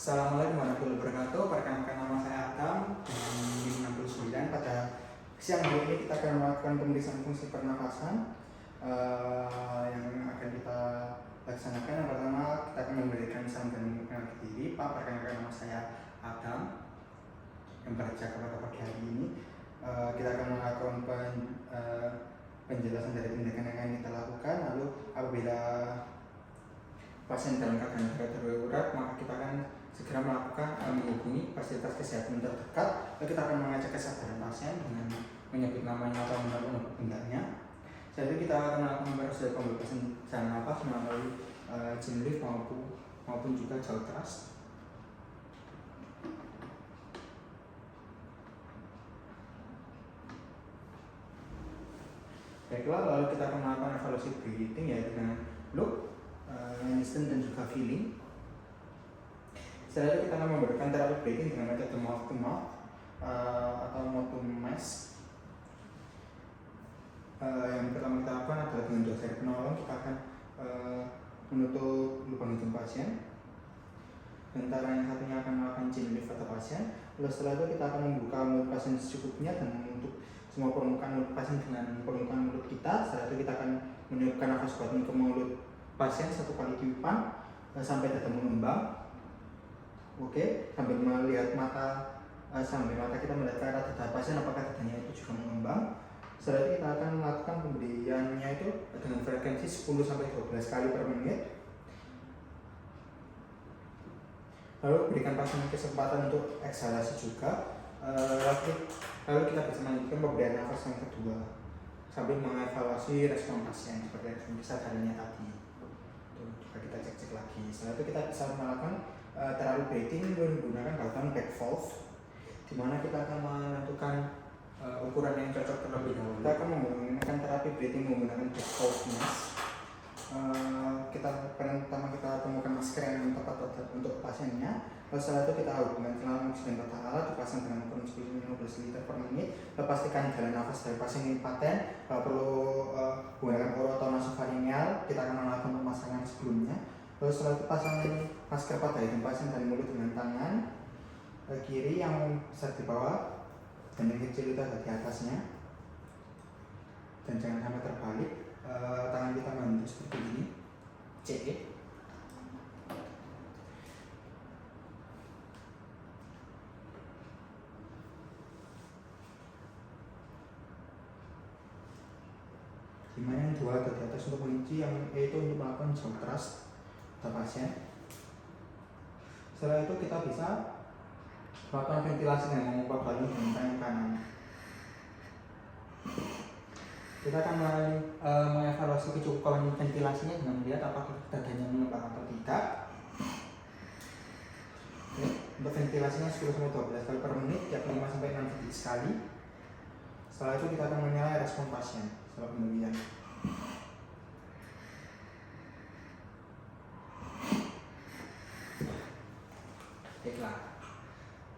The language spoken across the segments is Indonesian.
Assalamualaikum warahmatullahi wabarakatuh. Perkenalkan, nama saya Adam dengan NIM 69. Pada siang hari ini kita akan melakukan pemeriksaan fungsi pernafasan yang akan kita laksanakan. Yang pertama, kita akan memberikan salam dan mengenalkan diri. Pak, perkenalkan, nama saya Adam yang berjaga pada pagi hari ini. Kita akan melakukan penjelasan dari tindakan yang akan kita lakukan. Lalu apabila pasien dalam keadaan darurat, maka kita akan segera melakukan menghubungi fasilitas kesehatan terdekat. Lalu kita akan mengecek kesadaran pasien dengan menyebut namanya atau menyebut bendanya. Setelah itu kita akan melakukan proses pembebasan saluran nafas melalui chin lift maupun juga jaw thrust. Baiklah, lalu kita akan melakukan evaluasi breathing yaitu dengan look, listen dan juga feeling. Setelah itu kita akan memberikan terapi breathing dengan metode mouth to mouth atau mouth to mask. Yang pertama kita lakukan adalah dengan dua jari penolong kita akan menutup lubang hidung pasien. Sementara yang satunya akan melakukan chin lift pada pasien. Lalu setelah itu kita akan membuka mulut pasien secukupnya dan menutup semua permukaan mulut pasien dengan permukaan mulut kita. Setelah itu kita akan meniupkan nafas batin ke mulut pasien satu kali tiupan sampai dada mengembang. Oke, sambil melihat mata, sambil mata kita melihat ke arah dada pasien apakah dadanya itu juga mengembang. Setelah itu kita akan melakukan pemberiannya itu dengan frekuensi 10-12 kali per menit. Lalu berikan pasien kesempatan untuk eksalasi juga. Lalu kita bisa melanjutkan pemberian nafas yang kedua sambil mengevaluasi respon pasien seperti yang kesadarannya tadi. Coba kita cek lagi. Setelah itu kita bisa melakukan terapi breathing menggunakan button back valve, di mana kita akan menentukan ukuran yang cocok terlebih dahulu. Kita akan menggunakan terapi breathing menggunakan back valve mask. Pertama kita temukan masker yang tepat untuk pasiennya. Lalu setelah itu kita hubungkan selang oksigen pada alat dipasang dengan ukuran 10-15 liter per menit. Lalu pastikan jalan nafas dari pasien ini paten. Kalau perlu menggunakan oro atau nasofaringeal, kita akan melakukan pemasangan sebelumnya. Lalu setelah itu pasang masker pada hidung pasien dari mulut dengan tangan kiri yang besar di bawah dan yang kecil itu ada di atasnya, dan jangan sampai terbalik. Tangan kita membentuk seperti ini, CE. Dimana yang dua ada di atas untuk mengunci, yang E itu untuk melakukan jaw thrust pada pasien. Setelah itu kita bisa melakukan ventilasi dengan mengubah balon dengan tangan kanan. Kita akan mengevaluasi kecukupan ventilasinya dengan melihat apakah dadanya mengembang atau tidak. Oke, untuk ventilasinya 10-12 kali per menit, tiap 5-6 detik sekali. Setelah itu kita akan menilai respon pasien setelah pemberian. Baiklah,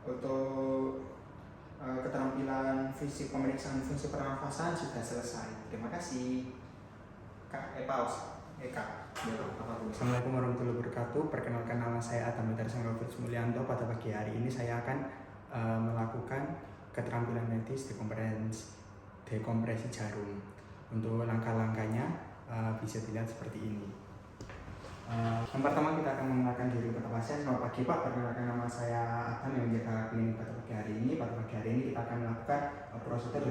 untuk keterampilan fisik pemeriksaan fungsi pernafasan sudah selesai. Terima kasih. Kak, pause. Kak. Assalamualaikum warahmatullahi wabarakatuh. Perkenalkan, nama saya Adam Mulyanto. Pada pagi hari ini saya akan melakukan keterampilan medis dekompresi jarum. Untuk langkah-langkahnya bisa dilihat seperti ini. Yang pertama kita akan mengenalkan diri kepada pasien. Selamat pagi Pak, perkenalkan, nama saya Adam yang menjaga klinik pada pagi hari ini. Pada pagi hari ini kita akan melakukan prosedur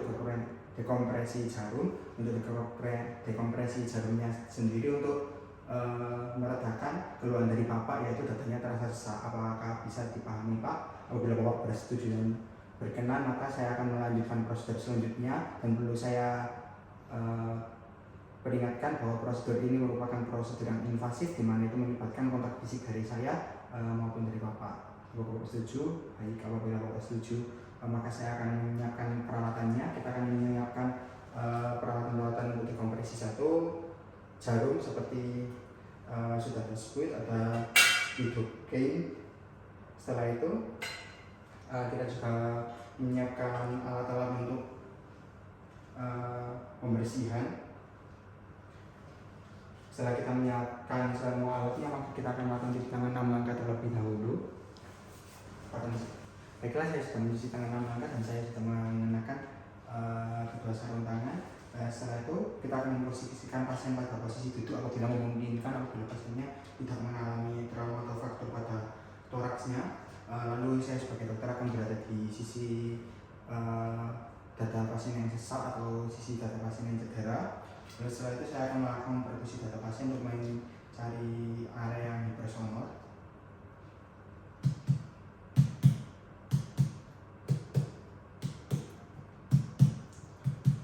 dekompresi jarum. Untuk dekompresi jarumnya sendiri untuk meredakan keluhan dari Bapak, yaitu dadanya terasa sesak. Apakah bisa dipahami Pak? Apabila Bapak bersetuju dan berkenan, maka saya akan melanjutkan prosedur selanjutnya. Dan perlu saya peringatkan bahwa prosedur ini merupakan prosedur yang invasif, di mana itu melibatkan kontak fisik dari saya maupun dari Bapak. Jika Bapak setuju, baik. Apabila Bapak setuju, maka saya akan menyiapkan peralatannya. Kita akan menyiapkan peralatan untuk dekompresi satu jarum seperti sudah disebut, ada lidocaine. Setelah itu kita juga menyiapkan alat-alat untuk pembersihan. Setelah kita menyiapkan semua alatnya, maka kita akan melakukan cuci tangan 6 langkah terlebih dahulu. Baiklah, saya sudah mencuci tangan dalam rangka dan saya sudah mengenakan kedua sarung tangan. Setelah itu kita akan memposisikan pasien pada posisi duduk apabila memungkinkan, apabila pasiennya tidak mengalami trauma atau fraktur pada toraksnya. Lalu saya sebagai dokter akan berada di sisi dada pasien yang sesak atau sisi dada pasien yang cedera. Lalu setelah itu saya akan melakukan perkusi dada pasien untuk mencari area yang hipersonor.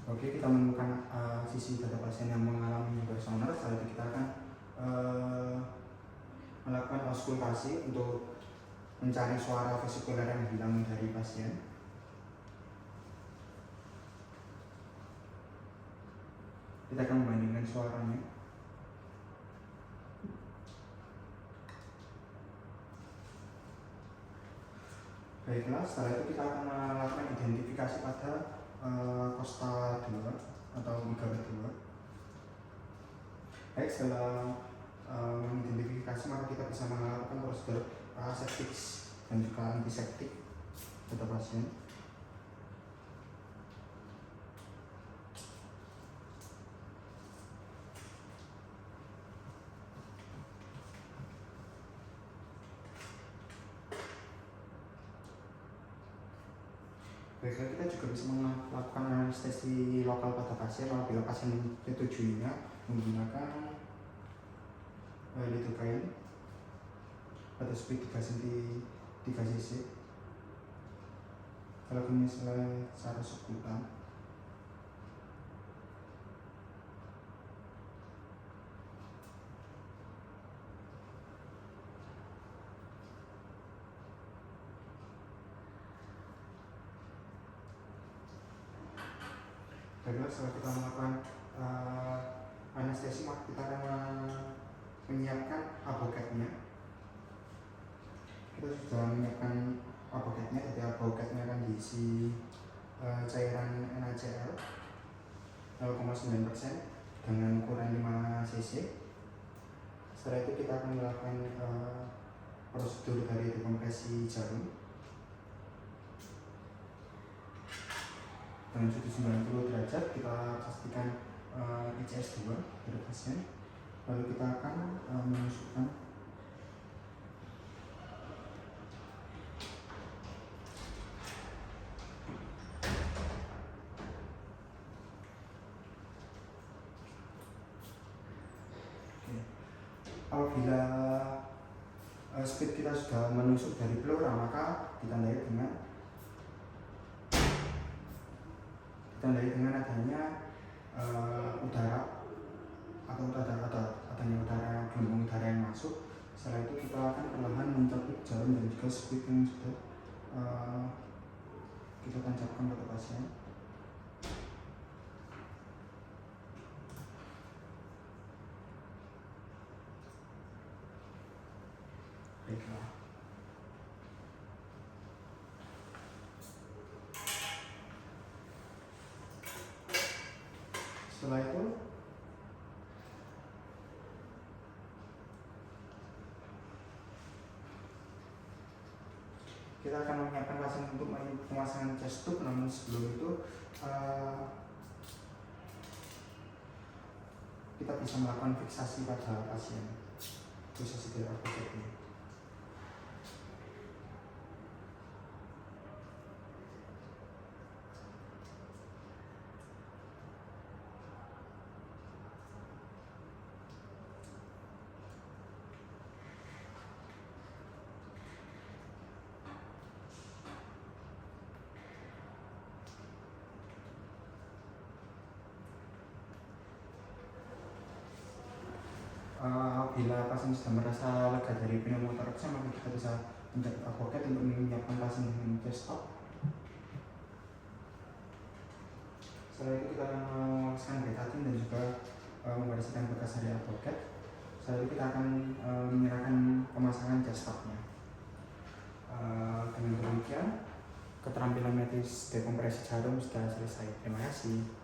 Oke, kita menemukan sisi dada pasien yang mengalami hipersonor. Setelah itu kita akan melakukan auskultasi untuk mencari suara vesikuler yang hilang dari pasien. Kita akan membandingkan suaranya. Baiklah, setelah itu kita akan melakukan identifikasi pada Kosta 2 atau Gigawatt 2. Baik, setelah mengidentifikasi maka kita bisa melakukan prosedur aseptik dan juga antiseptik pada pasien. Baiklah, kita juga bisa melakukan anestesi lokal pada pasien apabila pasien menyetujuinya menggunakan lidocaine pada speed 3 cc. Kalau misalnya secara sekutan. Baiklah, setelah kita melakukan anestesi maka kita akan menyiapkan aboketnya. Kita sudah menyiapkan aboketnya, jadi aboketnya akan diisi cairan NaCl 0,9% dengan ukuran 5 cc. Setelah itu kita akan melakukan prosedur dari dekompresi jarum dengan suhu 90 derajat. Kita pastikan ICS 2 pada pasien. Lalu kita akan memasukkan apabila speed kita sudah menusuk dari pleura maka ditandai dengan adanya udara atau adanya gelombang udara yang masuk. Setelah itu kita akan perlahan mencabut jarum dan juga speed yang sudah kita tancapkan pada pasien. Baiklah. Setelah itu kita akan menyiapkan pasien untuk pemasangan chest tube, namun sebelum itu kita bisa melakukan fiksasi pada pasien, fiksasi dari aboketnya. Bila pasien sudah merasa lega dari pneumotoraksnya maka kita bisa mencabut aboket untuk menyiapkan pasien dengan chest tube. Setelah itu kita akan memasukkan betadine dan juga membersihkan bekas dari aboket. Setelah itu kita akan menyerahkan pemasangan chest tube-nya. Dengan demikian keterampilan medis dekompresi jarum sudah selesai. Terima kasih.